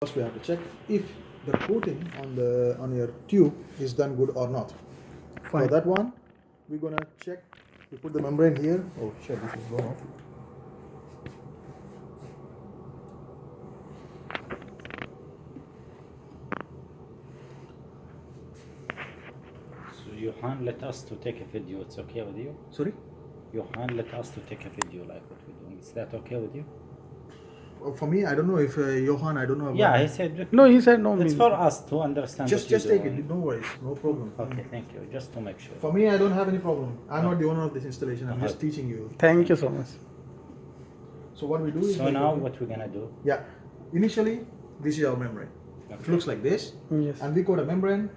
First we have to check if the coating on your tube is done good or not. Fine. For that one, we're gonna check. We put the membrane here. Oh shit, this is going off. So Johan let us to take a video. It's okay with you? Sorry? Johan let us to take a video like what we're doing. Is that okay with you? For me, I don't know if Johan, I don't know. Yeah, he said. No, he said no. It's mean- for us to understand. Just what you're take it. doing. No worries. No problem. Okay, thank you. Just to make sure. For me, I don't have any problem. I'm not the owner of this installation. I'm just Okay. teaching you. Thank you so much. So what we do is. So now what we're gonna do? Yeah. Initially, this is our membrane. It Okay. looks like this. Yes. And we coat a membrane,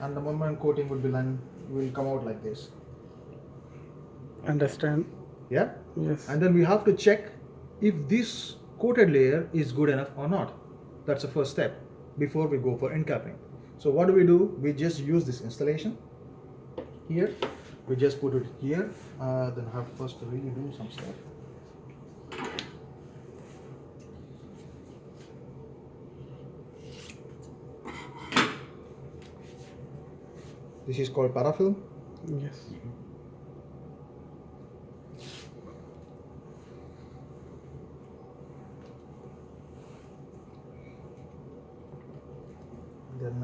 and the membrane coating will come out like this. Understand? Yeah. Yes. And then we have to check if this coated layer is good enough or not. That's the first step before we go for end capping. So what do? We just use this installation here. We just put it here. Then have first to really do some stuff. This is called parafilm. Yes. Then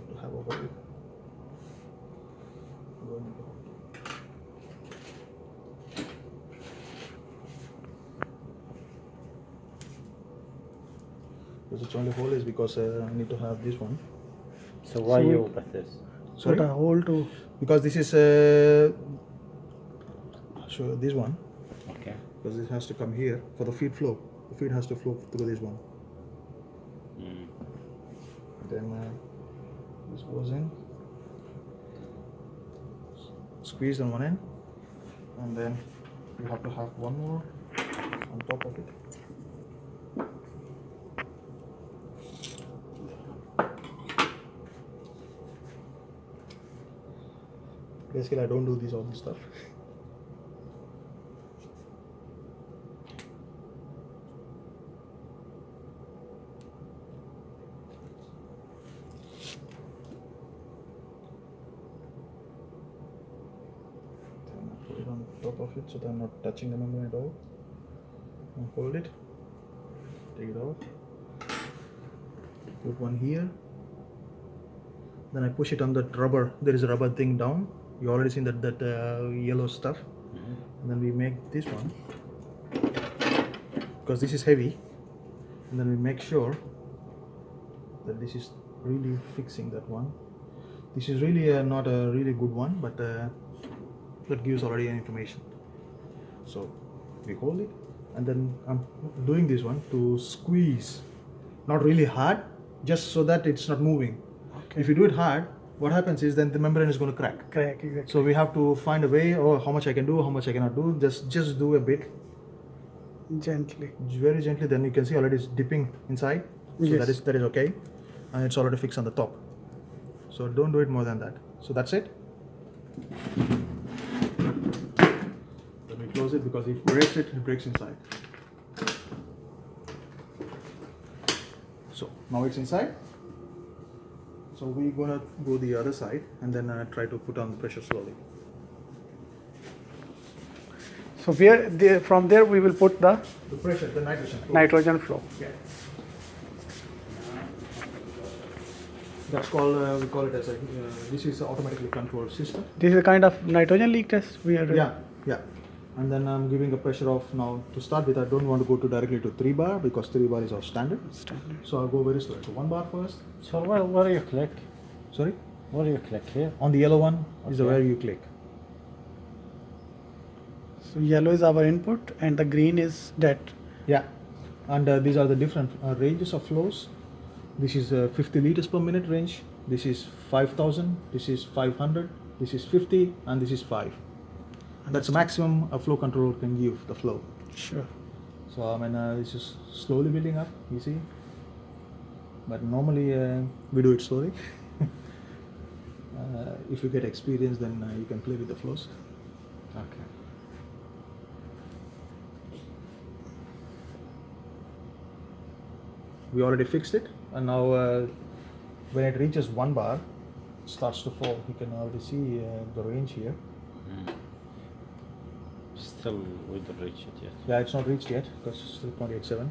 to have over it. Because it's only hole is because I need to have this one. So why So- you with this? Sorry? Put a hole to. Because this is so this one, Okay. because it has to come here for the feed flow. The feed has to flow through this one. Mm. Then this goes in, squeeze on one end, and then you have to have one more on top of it. Basically, I don't do all this stuff. Then I put it on top of it so that I'm not touching the membrane at all. And hold it, take it out, put one here. Then I push it on that rubber. There is a rubber thing down. You already seen that yellow stuff. Mhm. And then we make this one because this is heavy. And then we make sure that this is really fixing that one. This is really not a really good one, but that gives already an information. So we hold it, and then I'm doing this one to squeeze, not really hard, just so that it's not moving. Okay. If you do it hard, what happens is then the membrane is going to crack. Crack, exactly. So we have to find a way, or how much I can do, how much I cannot do. Just do a bit, Gently. very gently. Then you can see already it's dipping inside. So Yes. that is okay, and it's already fixed on the top. So don't do it more than that. So that's it. Let me close it because if it breaks inside. So now it's inside. So we're gonna go the other side and then try to put on pressure slowly. So from there we will put the The pressure, the nitrogen. flow. nitrogen flow. Yeah. That's called, we call it as this is an automatically controlled system. This is a kind of nitrogen leak test we are doing. Yeah. And then I'm giving a pressure of now to start with. I don't want to go to directly to 3 bar because 3 bar is our standard. Standard. So I'll go very slow. So 1 bar first. So where do you click? Sorry. Where do you click here? On the yellow one is Okay. where you click. So yellow is our input and the green is that. Yeah. And these are the different ranges of flows. This is 50 liters per minute range. This is 5,000. This is 500. This is 50, and this is 5. That's the maximum a flow controller can give the flow. Sure. So I mean, it's just slowly building up. You see. But normally we do it slowly. If you get experience, then you can play with the flows. Okay. We already fixed it, and now when it reaches 1 bar, it starts to fall. You can already see the range here. Still, we don't reach it yet. Yeah, it's not reached yet because it's still 0.87.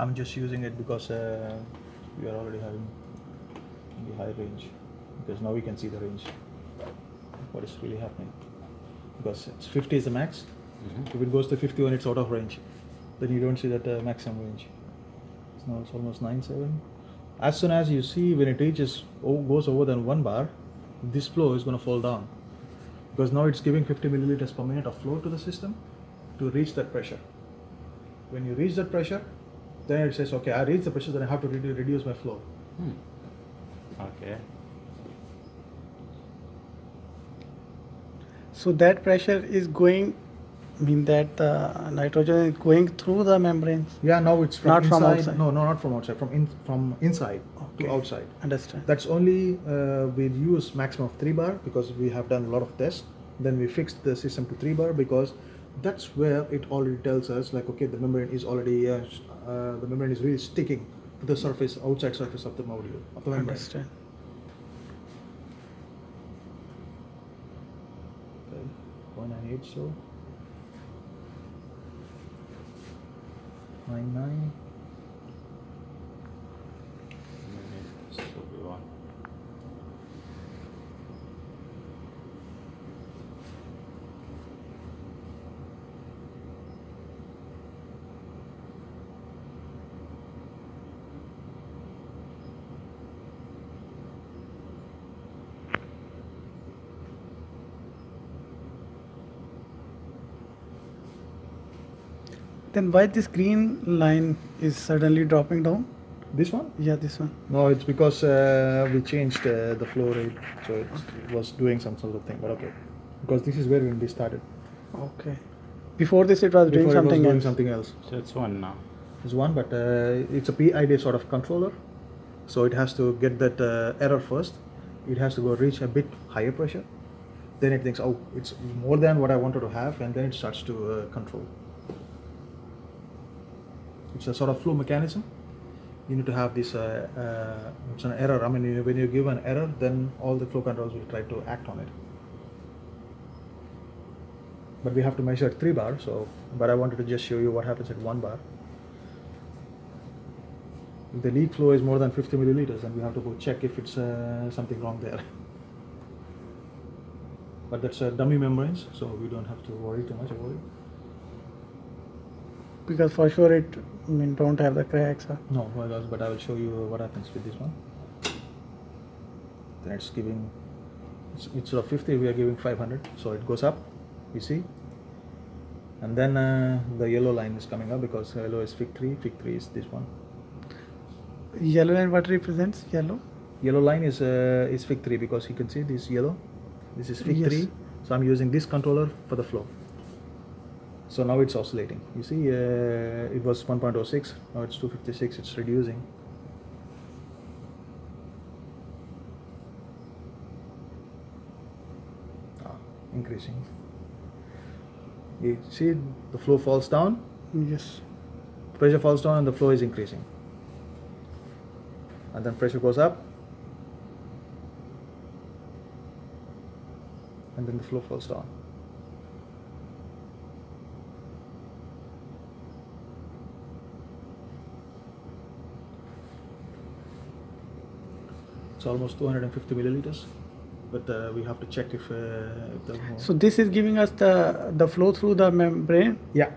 I'm just using it because we are already having the high range, because now we can see the range, what is really happening, because it's 50 is the max. If it goes to 51, it's out of range, then you don't see that maximum range. Now it's almost 9.7. As soon as you see when it reaches goes over than 1 bar, this flow is going to fall down, because now it's giving 50 milliliters per minute of flow to the system to reach that pressure. When you reach that pressure, then it says, okay, I reached the pressure, then I have to reduce my flow. Okay. So that pressure is going, that the nitrogen is going through the membranes. Yeah, now it's from Not inside. from outside. No, not from outside. From inside to Okay. outside. Understand. That's only we use maximum of 3 bar because we have done a lot of tests. Then we fixed the system to 3 bar because that's where it already tells us like, okay, the membrane is already the membrane is really sticking to the surface, outside surface of the module of the membrane. Understand. Okay, 0.98 so 99. Still be one. Then why this green line is suddenly dropping down? This one? Yeah, this one. No, it's because we changed the flow rate, so it was doing some sort of thing. But okay, because this is where we started. Okay. Before this, it was doing Before it was something doing else. something else. So it's one now. It's one, but it's a PID sort of controller, so it has to get that error first. It has to go reach a bit higher pressure. Then it thinks, oh, it's more than what I wanted to have, and then it starts to control. It's a sort of flow mechanism. You need to have this, it's an error. I mean, when you give an error, then all the flow controls will try to act on it. But we have to measure at 3 bar, so, but I wanted to just show you what happens at 1 bar. If the leak flow is more than 50 milliliters, then we have to go check if it's something wrong there. But that's dummy membranes, so we don't have to worry too much about it. Because for sure it don't have the cracks. Huh? No, but I will show you what happens with this one. Then it's giving, instead of 50, we are giving 500. So it goes up, you see. And then the yellow line is coming up because yellow is fig 3. Fig 3 is this one. Yellow line, what represents yellow? Yellow line is fig 3 because you can see this yellow. This is fig 3. So I'm using this controller for the flow. So now it's oscillating. You see, it was 1.06. Now it's 256. It's reducing. Increasing. You see, the flow falls down. Yes. Pressure falls down and the flow is increasing. And then pressure goes up. And then the flow falls down. It's almost 250 milliliters, but we have to check if the So this is giving us the flow through the membrane. yeah,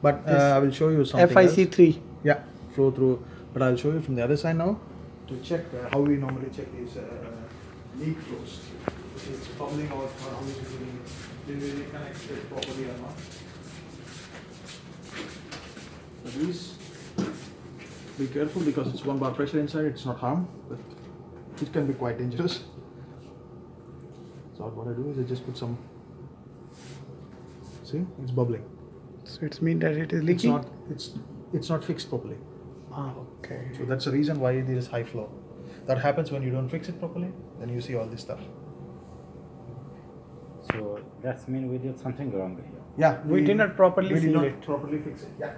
but This I will show you something else. FIC3. Yeah, flow through. But I'll show you from the other side now to check how we normally check these leak flows. If it's bubbling out or how is it really connected properly or not. So these, be careful because it's 1 bar pressure inside, it's not harm, but it can be quite dangerous. So what I do is I just put some, see, it's bubbling. So it's mean that it is leaking? It's not fixed properly. Ah, okay. So that's the reason why there is high flow. That happens when you don't fix it properly, then you see all this stuff. So that means we did something wrong here. Yeah, We did not properly we did seal not it. properly fix it. Yeah.